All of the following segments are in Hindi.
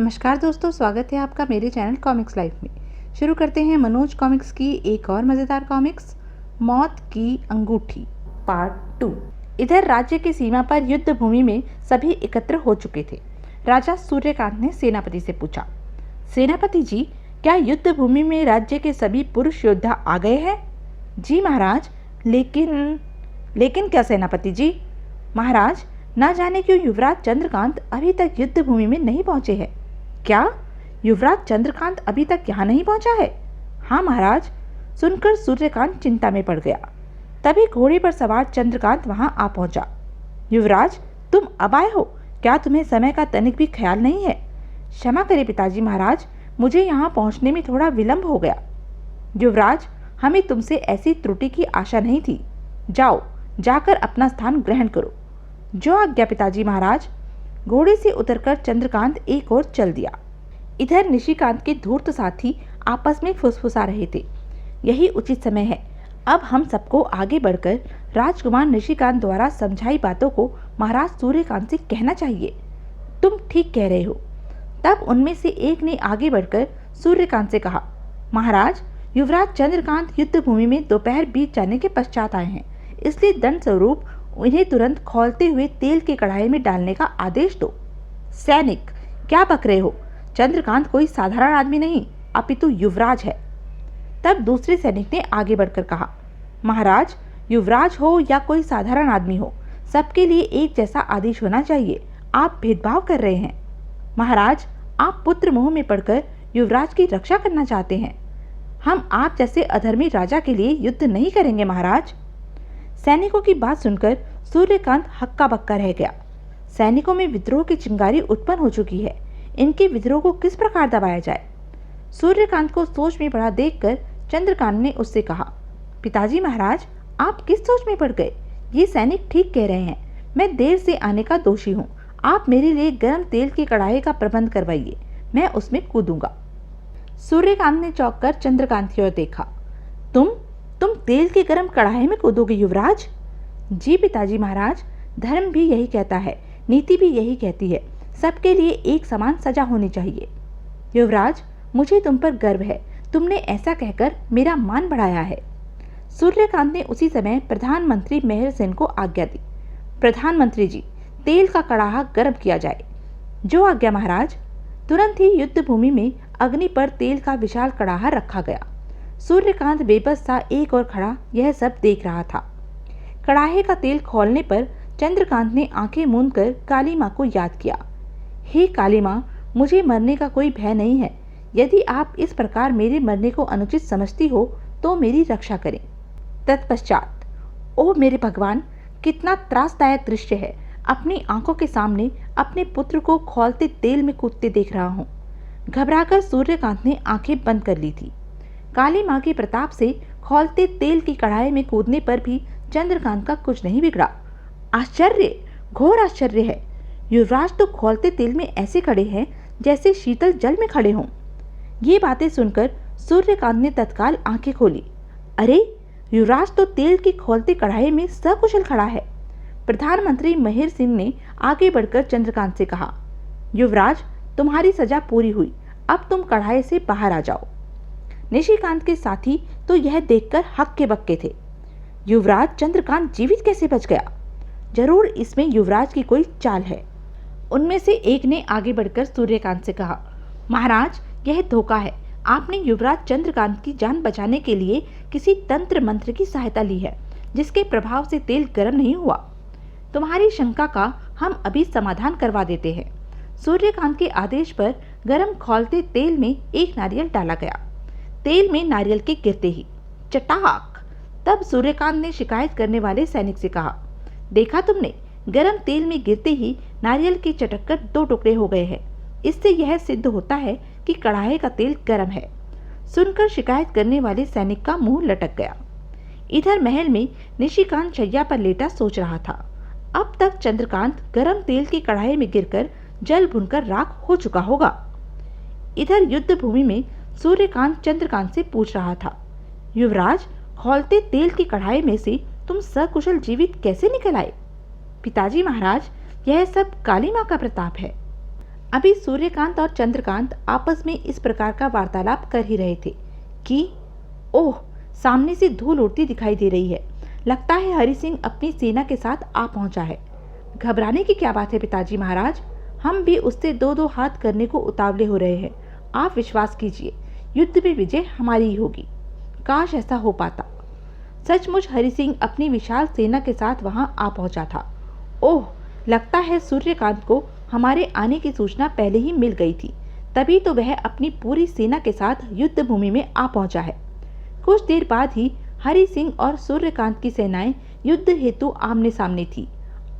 नमस्कार दोस्तों, स्वागत है आपका मेरे चैनल कॉमिक्स लाइफ में। शुरू करते हैं मनोज कॉमिक्स की एक और मज़ेदार कॉमिक्स, मौत की अंगूठी पार्ट 2। इधर राज्य की सीमा पर युद्ध भूमि में सभी एकत्र हो चुके थे। राजा सूर्यकांत ने सेनापति से पूछा, सेनापति जी, क्या युद्ध भूमि में राज्य के सभी पुरुष योद्धा आ गए हैं? जी महाराज, लेकिन क्या सेनापति जी? महाराज, ना जाने क्यों युवराज चंद्रकांत अभी तक युद्ध भूमि में नहीं पहुंचे हैं। क्या युवराज चंद्रकांत अभी तक यहाँ नहीं पहुंचा है? हाँ महाराज। सुनकर सूर्यकांत चिंता में पड़ गया। तभी घोड़े पर सवार चंद्रकांत वहां आ पहुंचा। युवराज, तुम अब आए हो? क्या तुम्हें समय का तनिक भी ख्याल नहीं है? क्षमा करें पिताजी महाराज, मुझे यहाँ पहुँचने में थोड़ा विलंब हो गया। युवराज, हमें तुमसे ऐसी त्रुटि की आशा नहीं थी। जाओ, जाकर अपना स्थान ग्रहण करो। जो आज्ञा पिताजी महाराज। घोड़े से उतरकर चंद्रकांत एक ओर चल दिया। इधर निशिकांत के धूर्त साथी आपस में फुसफुसा रहे थे, यही उचित समय है। अब हम सबको आगे बढ़कर राजकुमार निशिकांत द्वारा समझाई बातों को महाराज सूर्यकांत से कहना चाहिए। तुम ठीक कह रहे हो। तब उनमें से एक ने आगे बढ़कर सूर्यकांत से कहा, महाराज, युवराज चंद्रकांत युद्ध भूमि में दोपहर बीत जाने के पश्चात आए हैं, इसलिए दंड स्वरूप उन्हें तुरंत खौलते हुए तेल की कढ़ाई में डालने का आदेश दो। सैनिक, क्या बक रहे हो? चंद्रकांत कोई साधारण आदमी नहीं, अपितु युवराज है। तब दूसरे सैनिक ने आगे बढ़कर कहा, महाराज, युवराज हो या कोई साधारण आदमी हो, सबके लिए एक जैसा आदेश होना चाहिए। आप भेदभाव कर रहे हैं। महाराज, आप पुत्र मोह में पड़कर युवराज की रक्षा करना चाहते हैं। हम आप जैसे अधर्मी राजा के लिए युद्ध नहीं करेंगे महाराज। सैनिकों की बात सुनकर सूर्यकांत हक्का बक्का रह गया। सैनिकों में विद्रोह की चिंगारी उत्पन्न हो चुकी है। इनके विद्रोह को किस प्रकार दबाया जाए? सूर्यकांत को सोच में पड़ा देखकर चंद्रकांत ने उससे कहा, पिताजी महाराज, आप किस सोच में पड़ गए? ये सैनिक ठीक कह रहे हैं। मैं देर से आने का दोषी हूँ। आप मेरे लिए गर्म तेल की कढ़ाई का प्रबंध करवाइए, मैं उसमें कूदूंगा। सूर्यकांत ने चौंक कर चंद्रकांत की ओर देखा। तुम तेल की गर्म कढ़ाई में कूदोगे युवराज? जी पिताजी महाराज, धर्म भी यही कहता है, नीति भी यही कहती है, सबके लिए एक समान सजा होनी चाहिए। युवराज, मुझे तुम पर गर्व है। तुमने ऐसा कहकर मेरा मान बढ़ाया है। सूर्यकांत ने उसी समय प्रधानमंत्री मेहर सिंह को आज्ञा दी। प्रधानमंत्री जी, तेल का कड़ाहा गर्म किया जाए। जो आज्ञा महाराज। तुरंत ही युद्ध भूमि में अग्नि पर तेल का विशाल कड़ाहा रखा गया। सूर्यकांत बेबस सा एक और खड़ा यह सब देख रहा था। कड़ाहे का तेल खौलने पर चंद्रकांत ने आंखें मूंद कर काली माँ को याद किया। हे काली माँ, मुझे मरने का कोई भय नहीं है। यदि आप इस प्रकार मेरे मरने को अनुचित समझती हो तो मेरी रक्षा करें। तत्पश्चात, ओह मेरे भगवान, कितना त्रासदायक दृश्य है। अपनी आंखों के सामने अपने पुत्र को खौलते तेल में कूदते देख रहा हूँ। घबराकर सूर्यकांत ने आंखें बंद कर ली थी। काली माँ के प्रताप से खौलते तेल की कढ़ाई में कूदने पर भी चंद्रकांत का कुछ नहीं बिगड़ा। आश्चर्य, घोर आश्चर्य है। युवराज तो खौलते तेल में ऐसे खड़े हैं जैसे शीतल जल में खड़े हों। ये बातें सुनकर सूर्यकांत ने तत्काल आंखें खोली। अरे, युवराज तो तेल की खौलती कढ़ाई में सकुशल खड़ा है। प्रधानमंत्री मेहर सिंह ने आगे बढ़कर चंद्रकांत से कहा, युवराज, तुम्हारी सजा पूरी हुई। अब तुम कढ़ाई से बाहर आ जाओ। निशिकांत के साथी तो यह देखकर हक्के बक्के थे। युवराज चंद्रकांत जीवित कैसे बच गया? जरूर इसमें युवराज की कोई चाल है। उनमें से एक ने आगे बढ़कर सूर्यकांत से कहा, महाराज, यह धोखा है। आपने युवराज चंद्रकांत की जान बचाने के लिए किसी तंत्र मंत्र की सहायता ली है, जिसके प्रभाव से तेल गर्म नहीं हुआ। तुम्हारी शंका का हम अभी समाधान करवा देते हैं। सूर्यकांत के आदेश पर गर्म खौलते तेल में एक नारियल डाला गया। तेल में नारियल के गिरते ही चटाक। तब सूर्यकांत ने शिकायत करने वाले सैनिक से कहा, देखा तुमने, गरम तेल में गिरते ही नारियल के चटक कर 2 टुकड़े हो गए हैं। इससे यह सिद्ध होता है कि कढ़ाई का तेल गर्म है। सुनकर शिकायत करने वाले सैनिक का मुंह लटक गया। इधर महल में निशिकांत शैया पर लेटा सोच रहा था। अब तक चंद्रकांत गरम तेल की कढ़ाई में गिरकर जल भुनकर राख हो चुका होगा। इधर युद्ध भूमि में सूर्यकांत चंद्रकांत से पूछ रहा था, युवराज, खौलते तेल की कढ़ाई में से तुम सकुशल जीवित कैसे निकल आए? पिताजी महाराज, यह सब काली माँ का प्रताप है। अभी सूर्यकांत और चंद्रकांत आपस में इस प्रकार का वार्तालाप कर ही रहे थे कि ओह, सामने से धूल उड़ती दिखाई दे रही है। लगता है हरि सिंह अपनी सेना के साथ आ पहुंचा है। घबराने की क्या बात है पिताजी महाराज, हम भी उससे दो दो हाथ करने को उतावले हो रहे हैं। आप विश्वास कीजिए, युद्ध में विजय हमारी ही होगी। काश ऐसा हो पाता। सचमुच हरि सिंह अपनी विशाल सेना के साथ वहां आ पहुंचा था। ओह, लगता है सूर्यकांत को हमारे आने की सूचना पहले ही मिल गई थी, तभी तो वह अपनी पूरी सेना के साथ युद्ध भूमि में आ पहुंचा है। कुछ देर बाद ही हरि सिंह और सूर्यकांत की सेनाएं युद्ध हेतु आमने सामने थी।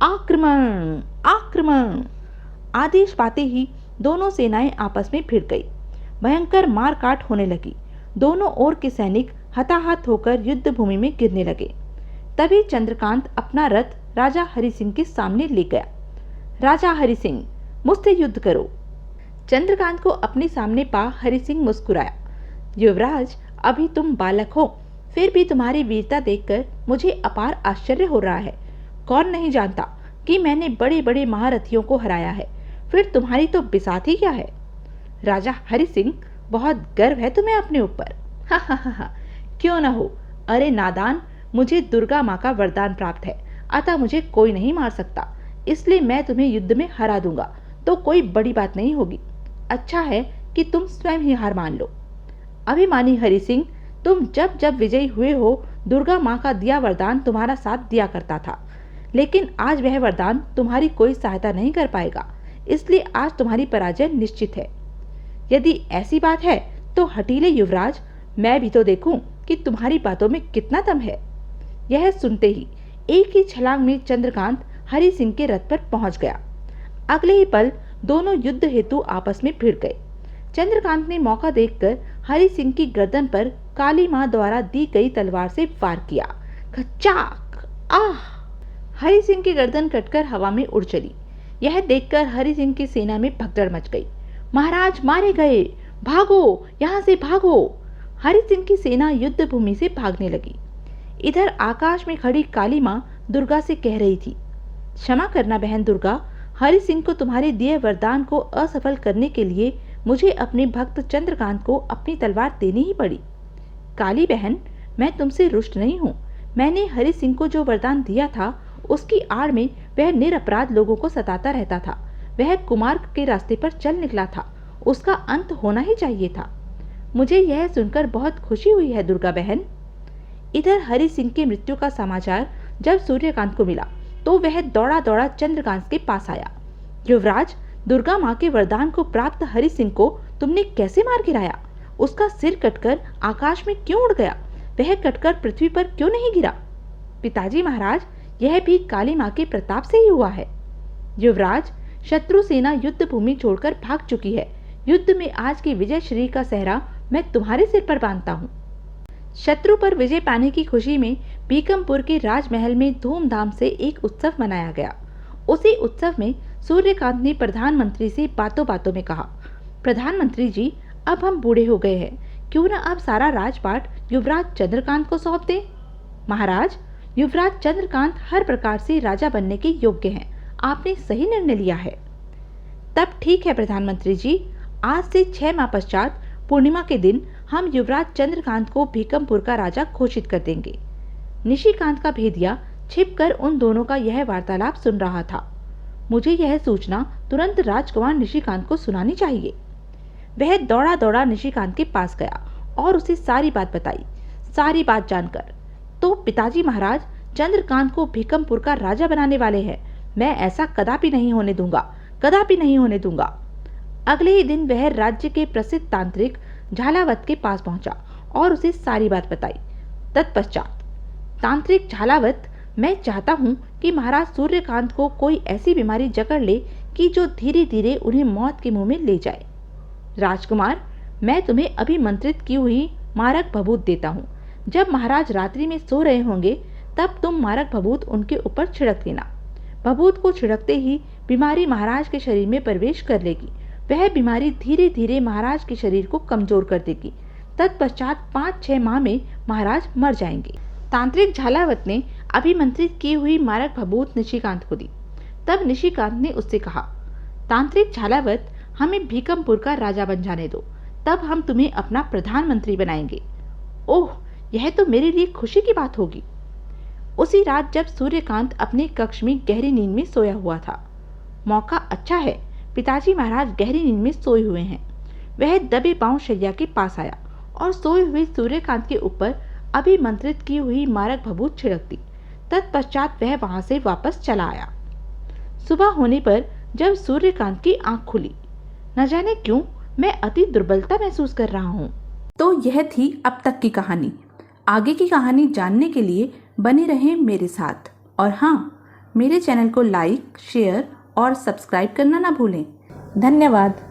आक्रमण, आक्रमण! आदेश पाते ही दोनों सेनाएं आपस में भिड़ गई। भयंकर मारकाट होने लगी। दोनों ओर के सैनिक हताहत होकर युद्ध भूमि में गिरने लगे। तभी चंद्रकांत अपना रथ राजा हरि सिंह के सामने ले गया। राजा हरि सिंह, मुझसे युद्ध करो। चंद्रकांत को अपने सामने पा हरि सिंह मुस्कुराया। युवराज, अभी तुम बालक हो, फिर भी तुम्हारी वीरता देखकर मुझे अपार आश्चर्य हो रहा है। कौन नहीं जानता कि मैंने बड़े बड़े महारथियों को हराया है, फिर तुम्हारी तो बिसात ही क्या है। राजा हरि सिंह, बहुत गर्व है तुम्हें अपने ऊपर। हा हा हा हा, क्यों न हो। अरे नादान, मुझे दुर्गा माँ का वरदान प्राप्त है, अतः मुझे कोई नहीं मार सकता, इसलिए मैं तुम्हें युद्ध में हरा दूंगा तो कोई बड़ी बात नहीं होगी। अच्छा है कि तुम स्वयं ही हार मान लो। अभिमानी हरि सिंह, तुम जब जब विजयी हुए हो, दुर्गा माँ का दिया वरदान तुम्हारा साथ दिया करता था, लेकिन आज वह वरदान तुम्हारी कोई सहायता नहीं कर पाएगा, इसलिए आज तुम्हारी पराजय निश्चित है। यदि ऐसी बात है तो हठीले युवराज, मैं भी तो देखूं कि तुम्हारी बातों में कितना दम है। यह सुनते ही एक ही छलांग में चंद्रकांत हरि सिंह के रथ पर पहुंच गया। अगले ही पल दोनों युद्ध हेतु आपस में भिड़ गए। चंद्रकांत ने मौका देखकर हरि सिंह की गर्दन पर काली मां द्वारा दी गई तलवार से वार किया। खचाक! आह! हरि सिंह की गर्दन कटकर हवा में उड़ चली। यह देखकर हरि सिंह की सेना में भगदड़ मच गई। महाराज मारे गए, भागो, यहाँ से भागो! हरि सिंह की सेना युद्ध भूमि से भागने लगी। इधर आकाश में खड़ी काली मां दुर्गा से कह रही थी, क्षमा करना बहन दुर्गा, हरि सिंह को तुम्हारे दिए वरदान को असफल करने के लिए मुझे अपने भक्त चंद्रकांत को अपनी तलवार देनी ही पड़ी। काली बहन, मैं तुमसे रुष्ट नहीं हूँ। मैंने हरि सिंह को जो वरदान दिया था, उसकी आड़ में वह निरपराध लोगों को सताता रहता था। वह कुमार्ग के रास्ते पर चल निकला था, उसका अंत होना ही चाहिए था। मुझे यह सुनकर बहुत खुशी हुई है दुर्गा बहन। इधर हरि सिंह की मृत्यु का समाचार जब सूर्यकांत को मिला तो वह दौड़ा दौड़ा चंद्रकांत के पास आया। युवराज, दुर्गा माँ के वरदान को प्राप्त हरि सिंह को तुमने कैसे मार गिराया? उसका सिर कटकर आकाश में क्यों उड़ गया? वह कटकर पृथ्वी पर क्यों नहीं गिरा? पिताजी महाराज, यह भी काली माँ के प्रताप से ही हुआ है। युवराज, शत्रु सेना युद्ध भूमि छोड़कर भाग चुकी है। युद्ध में आज की विजय श्री का सेहरा मैं तुम्हारे सिर पर बांधता हूँ। शत्रु पर विजय पाने की खुशी में बीकमपुर के राजमहल में धूमधाम से एक उत्सव मनाया गया। उसी उत्सव में सूर्यकांत ने प्रधानमंत्री से बातों बातों में कहा, प्रधानमंत्री जी, अब हम बूढ़े हो गए हैं, क्यों न अब सारा राजपाट युवराज चंद्रकांत को सौंप दें। महाराज, युवराज चंद्रकांत हर प्रकार से राजा बनने के योग्य हैं, आपने सही निर्णय लिया है। तब ठीक है प्रधानमंत्री जी, आज से 6 माह पश्चात पूर्णिमा के दिन हम युवराज चंद्रकांत को भीकमपुर का राजा घोषित कर देंगे। निशिकांत का भेदिया छिपकर उन दोनों का यह वार्तालाप सुन रहा था। मुझे यह सूचना तुरंत राजकुमार निशिकांत को सुनानी चाहिए। वह दौड़ा दौड़ा निशिकांत के पास गया और उसे सारी बात बताई। सारी बात जानकर, तो पिताजी महाराज, चंद्रकांत को भीकमपुर का राजा बनाने वाले हैं। मैं ऐसा कदापि नहीं होने दूंगा, कदापि नहीं होने दूंगा। अगले ही दिन वह राज्य के प्रसिद्ध तांत्रिक झालावत के पास पहुंचा और उसे सारी बात बताई। तत्पश्चात, तांत्रिक झालावत, मैं चाहता हूं कि महाराज सूर्यकांत को कोई ऐसी बीमारी जकड़ ले कि जो धीरे धीरे उन्हें मौत के मुंह में ले जाए। राजकुमार, मैं तुम्हें अभिमंत्रित की हुई मारक भभूत देता हूँ। जब महाराज रात्रि में सो रहे होंगे तब तुम मारक भभूत उनके ऊपर छिड़क देना। भभूत को छिड़कते ही बीमारी महाराज के शरीर में प्रवेश कर लेगी। वह बीमारी धीरे धीरे महाराज के शरीर को कमजोर कर देगी। तत्पश्चात 5-6 माह में महाराज मर जाएंगे। तांत्रिक झालावत ने अभिमंत्रित की हुई मारक भभूत निशिकांत को दी। तब निशिकांत ने उससे कहा, तांत्रिक झालावत, हमें भीकमपुर का राजा बन जाने दो, तब हम तुम्हें अपना प्रधानमंत्री बनाएंगे। ओह, यह तो मेरे लिए खुशी की बात होगी। उसी रात जब सूर्यकांत अपने कक्ष में गहरी नींद में सोया हुआ था। मौका अच्छा है, पिताजी महाराज गहरी नींद में सोए हुए हैं। वह दबे पांव शैया के पास आया और सोए हुए सूर्यकांत के ऊपर अभिमंत्रित की हुई मारक भभूत छिड़क दी। तत्पश्चात वह वहां से वापस चला आया। सुबह होने पर जब सूर्यकांत की आंख खुली, न जाने क्यों मैं अति दुर्बलता महसूस कर रहा हूँ। तो यह थी अब तक की कहानी। आगे की कहानी जानने के लिए बने रहें मेरे साथ। और हाँ, मेरे चैनल को लाइक, शेयर और सब्सक्राइब करना ना भूलें। धन्यवाद।